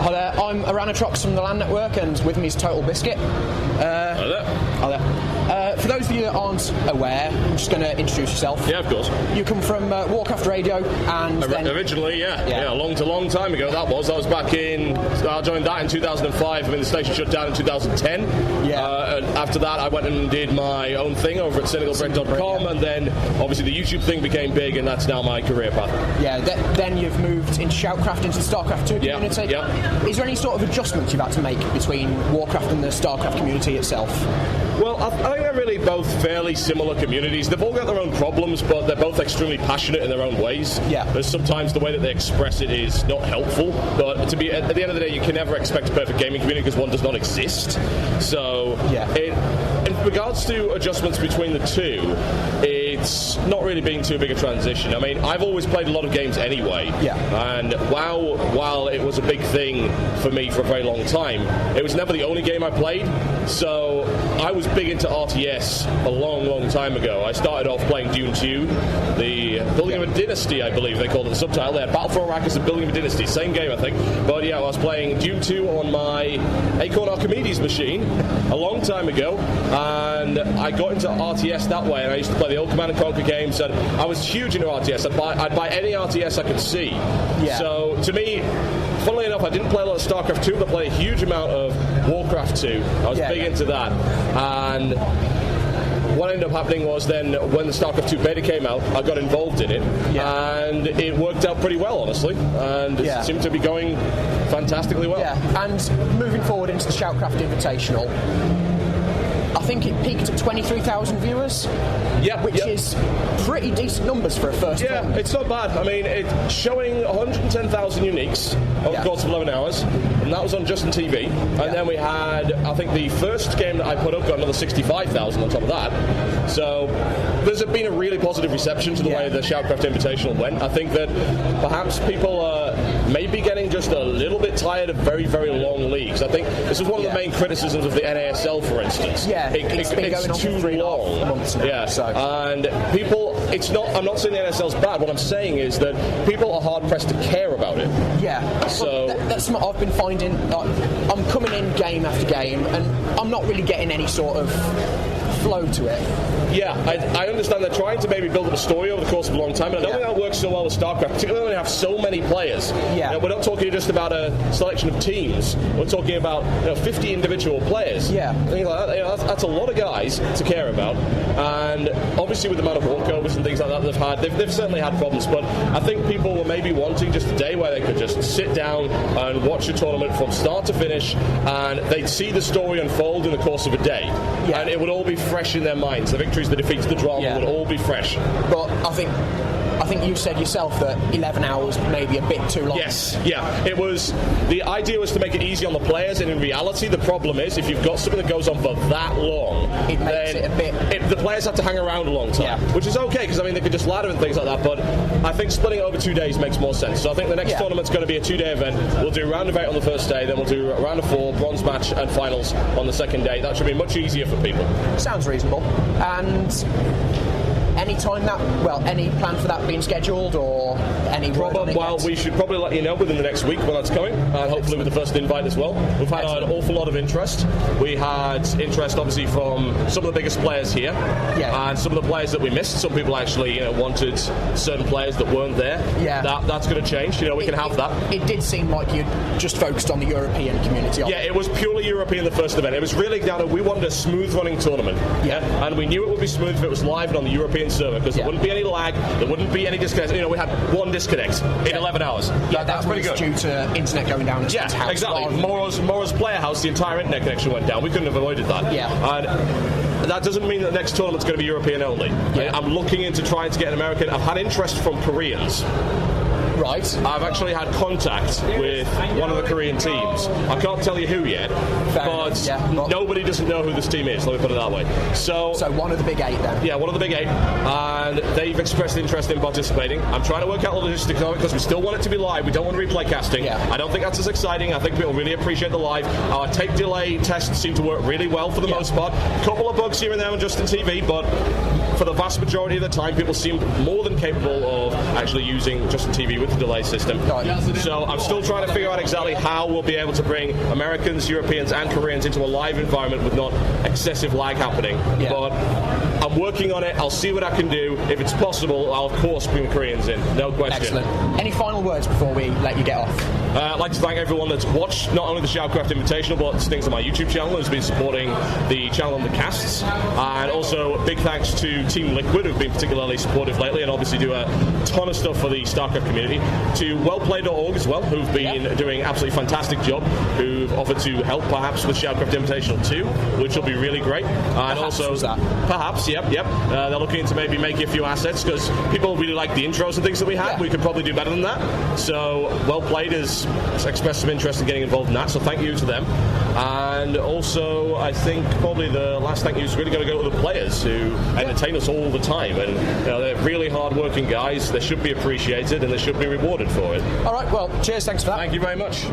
Hi there, I'm Araneatrox from the LAN Network, and with me is TotalBiscuit. Hi there. Hi there. For those of you that aren't aware, I'm just going to introduce yourself. Yeah, of course. You come from Warcraft Radio, and originally, yeah, a long time ago that was. I was back in. I joined that in 2005. I mean, the station shut down in 2010. Yeah. And after that, I went and did my own thing over at CynicalBreak.com, and then obviously the YouTube thing became big, and that's now my career path. Yeah. Then you've moved into Shoutcraft, into the StarCraft 2 community. Yeah. Is there any sort of adjustments you've had to make between Warcraft and the StarCraft community itself? Well, I think they're really both fairly similar communities. They've all got their own problems, but they're both extremely passionate in their own ways. Yeah. There's sometimes the way that they express it is not helpful, but at the end of the day, you can never expect a perfect gaming community because one does not exist. So, in regards to adjustments between the two, it's not really been too big a transition. I mean, I've always played a lot of games anyway. Yeah. And while it was a big thing for me for a very long time, it was never the only game I played. So I was big into RTS a long time ago. I started off playing Dune 2, the Building of a Dynasty, I believe they called it the subtitle. They had Battle for Arrakis and Building of a Dynasty, same game I think. But yeah, I was playing Dune 2 on my Acorn Archimedes machine a long time ago, and I got into RTS that way, and I used to play the old Command & Conquer games, and I was huge into RTS. I'd buy any RTS I could see. Yeah. So to me, funnily enough, I didn't play a lot of StarCraft 2, but I played a huge amount of Warcraft 2. I was big into that. And what ended up happening was then when the StarCraft 2 beta came out, I got involved in it. Yeah. And it worked out pretty well, honestly. And it seemed to be going fantastically well. Yeah. And moving forward into the Shoutcraft Invitational, I think it peaked at 23,000 viewers. Yeah, which is pretty decent numbers for a first one. Yeah, it's not bad. I mean, it's showing 110,000 uniques over the course of 11 hours, and that was on Justin TV. And then we had, I think the first game that I put up got another 65,000 on top of that. So there's been a really positive reception to the way the Shoutcraft Invitational went. I think that perhaps people are maybe getting just a little bit tired of very long leagues. I think this is one of the main criticisms of the NASL, for instance. Yeah, it's been going on too for 3.5 months now. Yeah, so. And people, I'm not saying the NSL's bad. What I'm saying is that people are hard pressed to care about it. Yeah, so that's what I've been finding. I'm coming in game after game, and I'm not really getting any sort of flow to it. Yeah, I understand they're trying to maybe build up a story over the course of a long time, and I don't think that works so well with StarCraft, particularly when they have so many players. Yeah. We're not talking just about a selection of teams. We're talking about 50 individual players. Yeah. Things like that. That's a lot of guys to care about, and obviously with the amount of walkovers and things like that they've had, they've certainly had problems, but I think people were maybe wanting just a day where they could just sit down and watch a tournament from start to finish, and they'd see the story unfold in the course of a day, and it would all be fresh in their minds. The victories, the defeats, the drama would all be fresh. But I think you said yourself that 11 hours may be a bit too long. Yes, yeah. It was, the idea was to make it easy on the players, and in reality the problem is if you've got something that goes on for that long, it makes it a bit... the players have to hang around a long time, which is okay, because I mean they could just ladder and things like that, but I think splitting it over 2 days makes more sense. So I think the next tournament's going to be a 2-day event. We'll do round of 8 on the first day, then we'll do round of 4, bronze match and finals on the second day. That should be much easier for people. Sounds reasonable. And any plan for that being scheduled, or any we should probably let you know within the next week when that's coming, and hopefully with the first invite as well. We've had an awful lot of interest. We had interest obviously from some of the biggest players here, and some of the players that we missed. Some people actually wanted certain players that weren't there. Yeah, that's going to change. We can have that. It did seem like you just focused on the European community. Yeah, it was purely European the first event. It was really down to we wanted a smooth running tournament. Yeah, and we knew it would be smooth if it was live and on the European server, because there wouldn't be any lag, there wouldn't be any disconnect. We had one disconnect in 11 hours. Yeah, that's pretty good. Due to internet going down. Yeah, exactly. Moro's player house, the entire internet connection went down. We couldn't have avoided that. Yeah. And that doesn't mean that the next tournament's going to be European only. Yeah. I'm looking into trying to get an American. I've had interest from Koreans. Right. I've actually had contact with one of the Korean teams. I can't tell you who yet, but nobody doesn't know who this team is, let me put it that way. So one of the big 8 then? Yeah, one of the big 8, and they've expressed interest in participating. I'm trying to work out the logistics of it, because we still want it to be live. We don't want replay casting. Yeah. I don't think that's as exciting. I think people really appreciate the live. Our tape delay tests seem to work really well for the most part. A couple of bugs here and there on Justin TV, but for the vast majority of the time, people seem more than capable of actually using Justin TV with the delay system. So I'm still trying to figure out exactly how we'll be able to bring Americans, Europeans, and Koreans into a live environment with not excessive lag happening. Yeah. But I'm working on it. I'll see what I can do. If it's possible, I'll of course bring the Koreans in. No question. Excellent. Any final words before we let you get off? I'd like to thank everyone that's watched not only the Shoutcraft Invitational, but things on my YouTube channel and has been supporting the channel and the casts. And also big thanks to Team Liquid, who've been particularly supportive lately and obviously do a ton of stuff for the StarCraft community. To wellplay.org as well, who've been doing an absolutely fantastic job, who've offered to help perhaps with Shoutcraft Invitational 2, which will be really great. And perhaps, yep. They're looking to maybe make a few assets because people really like the intros and things that we had. We could probably do better than that. So Well Played has expressed some interest in getting involved in that, so thank you to them. And also, I think probably the last thank you is really going to go to the players who entertain us all the time. And they're really hard-working guys. They should be appreciated and they should be rewarded for it. All right, well, cheers, thanks for that. Thank you very much.